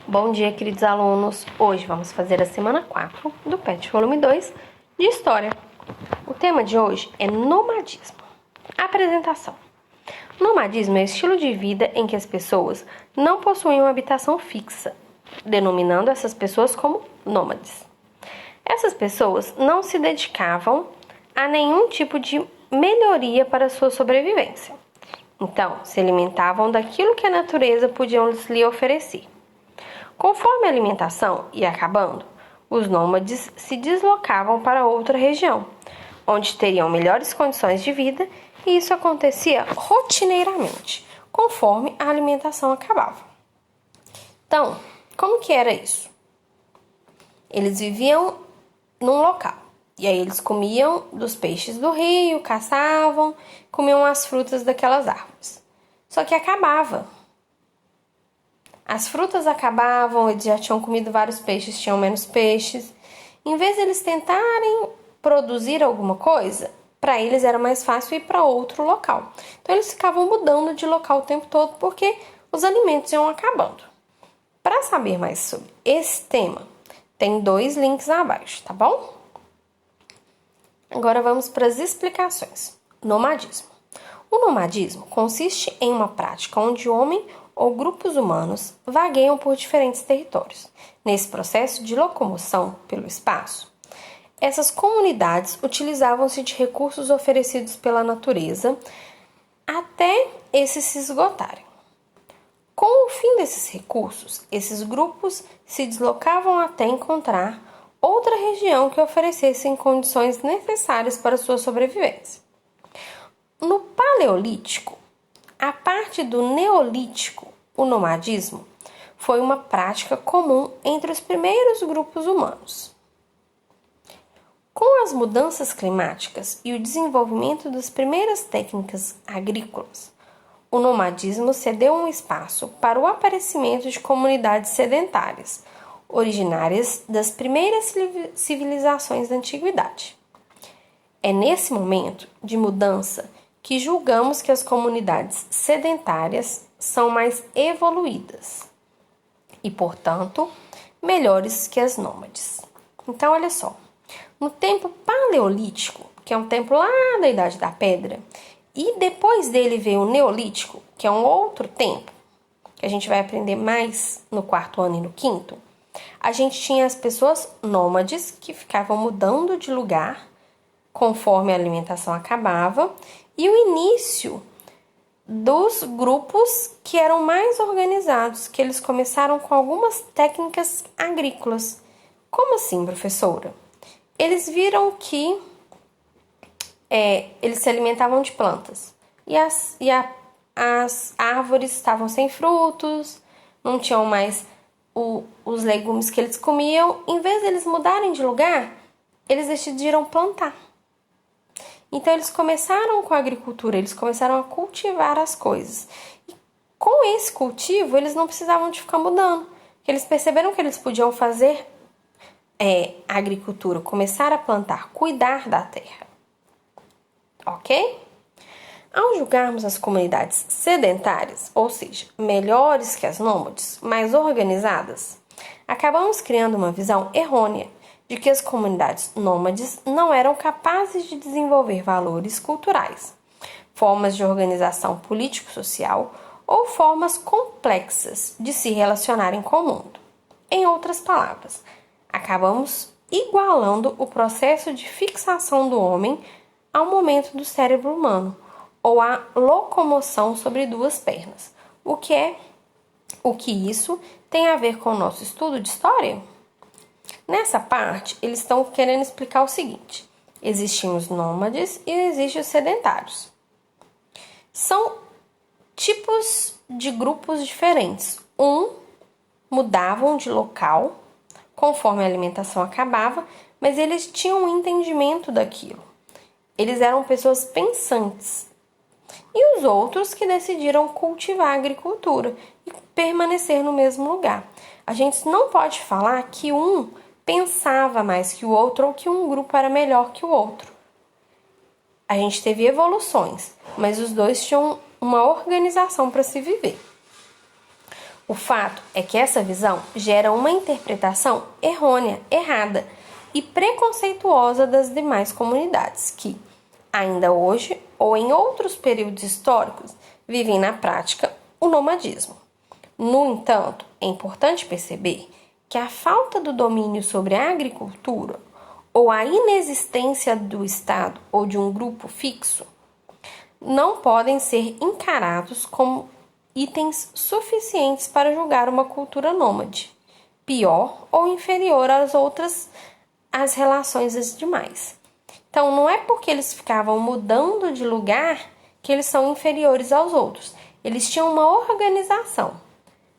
Bom dia, queridos alunos! Hoje vamos fazer a semana 4 do PET volume 2 de História. O tema de hoje é nomadismo. Apresentação. Nomadismo é o estilo de vida em que as pessoas não possuem uma habitação fixa, denominando essas pessoas como nômades. Essas pessoas não se dedicavam a nenhum tipo de melhoria para sua sobrevivência. Então, se alimentavam daquilo que a natureza podia lhe oferecer. Conforme a alimentação ia acabando, os nômades se deslocavam para outra região, onde teriam melhores condições de vida, e isso acontecia rotineiramente, conforme a alimentação acabava. Então, como que era isso? Eles viviam num local, e aí eles comiam dos peixes do rio, caçavam, comiam as frutas daquelas árvores. Só que acabava. As frutas acabavam, eles já tinham comido vários peixes, tinham menos peixes. Em vez de eles tentarem produzir alguma coisa, para eles era mais fácil ir para outro local. Então eles ficavam mudando de local o tempo todo porque os alimentos iam acabando. Para saber mais sobre esse tema, tem 2 links abaixo, tá bom? Agora vamos para as explicações. Nomadismo. O nomadismo consiste em uma prática onde o homem ou grupos humanos vagueiam por diferentes territórios. Nesse processo de locomoção pelo espaço, essas comunidades utilizavam-se de recursos oferecidos pela natureza até esses se esgotarem. Com o fim desses recursos, esses grupos se deslocavam até encontrar outra região que oferecesse condições necessárias para sua sobrevivência. No Paleolítico, a parte do Neolítico, o nomadismo foi uma prática comum entre os primeiros grupos humanos. Com as mudanças climáticas e o desenvolvimento das primeiras técnicas agrícolas, o nomadismo cedeu um espaço para o aparecimento de comunidades sedentárias, originárias das primeiras civilizações da antiguidade. É nesse momento de mudança que julgamos que as comunidades sedentárias são mais evoluídas e, portanto, melhores que as nômades. Então, olha só, no tempo paleolítico, que é um tempo lá da Idade da Pedra, e depois dele veio o Neolítico, que é um outro tempo, que a gente vai aprender mais no 4º ano e no 5º, a gente tinha as pessoas nômades que ficavam mudando de lugar conforme a alimentação acabava, e o início dos grupos que eram mais organizados, que eles começaram com algumas técnicas agrícolas. Como assim, professora? Eles viram que eles se alimentavam de plantas e as árvores estavam sem frutos, não tinham mais os legumes que eles comiam. Em vez de eles mudarem de lugar, eles decidiram plantar. Então, eles começaram com a agricultura, eles começaram a cultivar as coisas. E com esse cultivo, eles não precisavam de ficar mudando. Eles perceberam que eles podiam fazer a agricultura, começar a plantar, cuidar da terra. Ok? Ao julgarmos as comunidades sedentárias, ou seja, melhores que as nômades, mais organizadas, acabamos criando uma visão errônea de que as comunidades nômades não eram capazes de desenvolver valores culturais, formas de organização político-social ou formas complexas de se relacionarem com o mundo. Em outras palavras, acabamos igualando o processo de fixação do homem ao momento do cérebro humano, ou a locomoção sobre 2 pernas. O que isso tem a ver com o nosso estudo de história? Nessa parte, eles estão querendo explicar o seguinte: existem os nômades e existem os sedentários. São tipos de grupos diferentes. Mudavam de local conforme a alimentação acabava, mas eles tinham um entendimento daquilo. Eles eram pessoas pensantes. E os outros que decidiram cultivar a agricultura e permanecer no mesmo lugar. A gente não pode falar que um pensava mais que o outro ou que um grupo era melhor que o outro. A gente teve evoluções, mas os dois tinham uma organização para se viver. O fato é que essa visão gera uma interpretação errônea, errada e preconceituosa das demais comunidades que, ainda hoje ou em outros períodos históricos, vivem na prática o nomadismo. No entanto, é importante perceber que a falta do domínio sobre a agricultura ou a inexistência do Estado ou de um grupo fixo não podem ser encarados como itens suficientes para julgar uma cultura nômade, pior ou inferior às relações demais. Então, não é porque eles ficavam mudando de lugar que eles são inferiores aos outros. Eles tinham uma organização,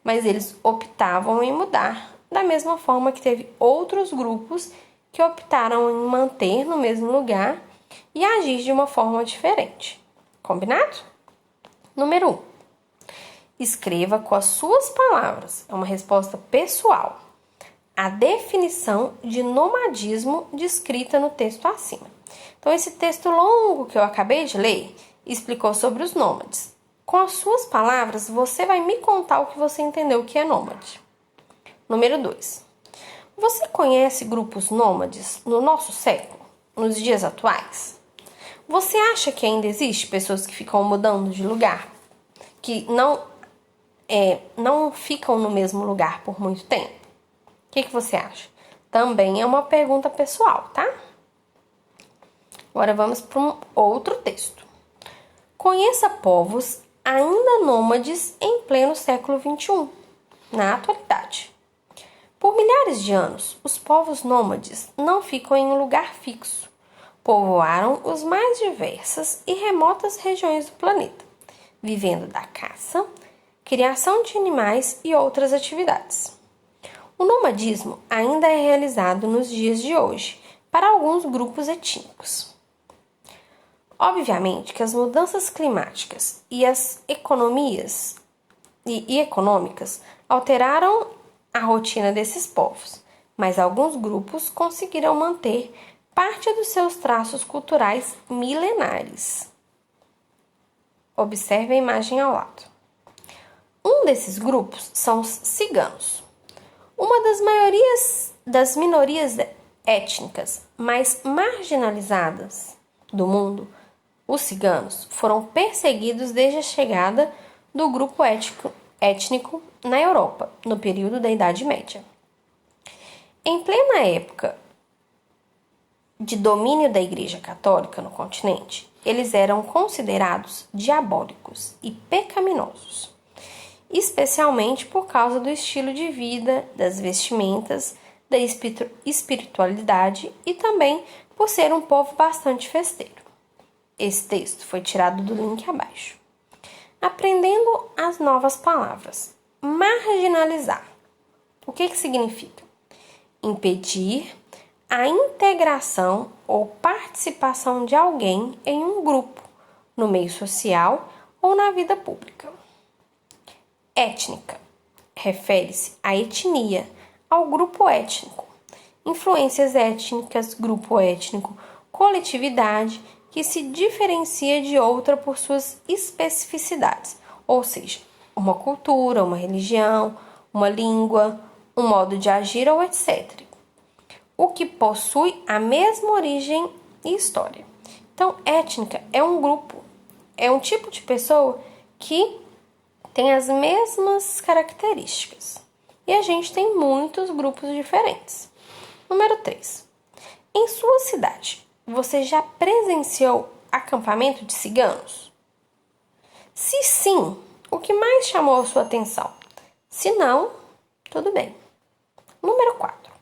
mas eles optavam em mudar, da mesma forma que teve outros grupos que optaram em manter no mesmo lugar e agir de uma forma diferente. Combinado? Número 1. Escreva com as suas palavras, é uma resposta pessoal, a definição de nomadismo descrita no texto acima. Então, esse texto longo que eu acabei de ler explicou sobre os nômades. Com as suas palavras, você vai me contar o que você entendeu que é nômade. Número 2. Você conhece grupos nômades no nosso século, nos dias atuais? Você acha que ainda existe pessoas que ficam mudando de lugar, que não ficam no mesmo lugar por muito tempo? O que você acha? Também é uma pergunta pessoal, tá? Agora vamos para um outro texto. Conheça povos ainda nômades em pleno século XXI, na atualidade. Por milhares de anos, os povos nômades não ficam em um lugar fixo. Povoaram os mais diversas e remotas regiões do planeta, vivendo da caça, criação de animais e outras atividades. O nomadismo ainda é realizado nos dias de hoje para alguns grupos étnicos. Obviamente que as mudanças climáticas e as economicas alteraram a rotina desses povos, mas alguns grupos conseguiram manter parte dos seus traços culturais milenares. Observe a imagem ao lado. Um desses grupos são os ciganos, uma das minorias étnicas mais marginalizadas do mundo. Os ciganos foram perseguidos desde a chegada do grupo étnico na Europa, no período da Idade Média. Em plena época de domínio da Igreja Católica no continente, eles eram considerados diabólicos e pecaminosos, especialmente por causa do estilo de vida, das vestimentas, da espiritualidade e também por ser um povo bastante festeiro. Esse texto foi tirado do link abaixo. Aprendendo as novas palavras. Marginalizar. O que significa? Impedir a integração ou participação de alguém em um grupo, no meio social ou na vida pública. Étnica. Refere-se à etnia, ao grupo étnico. Influências étnicas, grupo étnico, coletividade, que se diferencia de outra por suas especificidades, ou seja, uma cultura, uma religião, uma língua, um modo de agir ou etc. O que possui a mesma origem e história. Então, étnica é um grupo, é um tipo de pessoa que tem as mesmas características. E a gente tem muitos grupos diferentes. Número 3. Em sua cidade, você já presenciou acampamento de ciganos? Se sim, o que mais chamou a sua atenção? Se não, tudo bem. Número 4.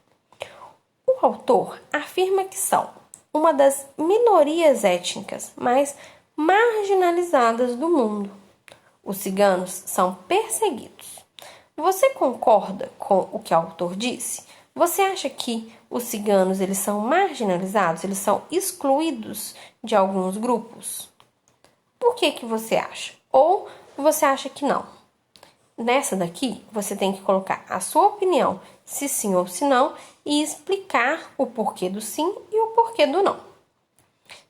O autor afirma que são uma das minorias étnicas mais marginalizadas do mundo. Os ciganos são perseguidos. Você concorda com o que o autor disse? Você acha que os ciganos eles são marginalizados? Eles são excluídos de alguns grupos? Por que você acha? Ou você acha que não? Nessa daqui, você tem que colocar a sua opinião, se sim ou se não, e explicar o porquê do sim e o porquê do não.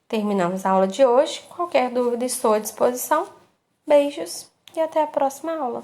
Terminamos a aula de hoje. Qualquer dúvida, estou à disposição. Beijos e até a próxima aula.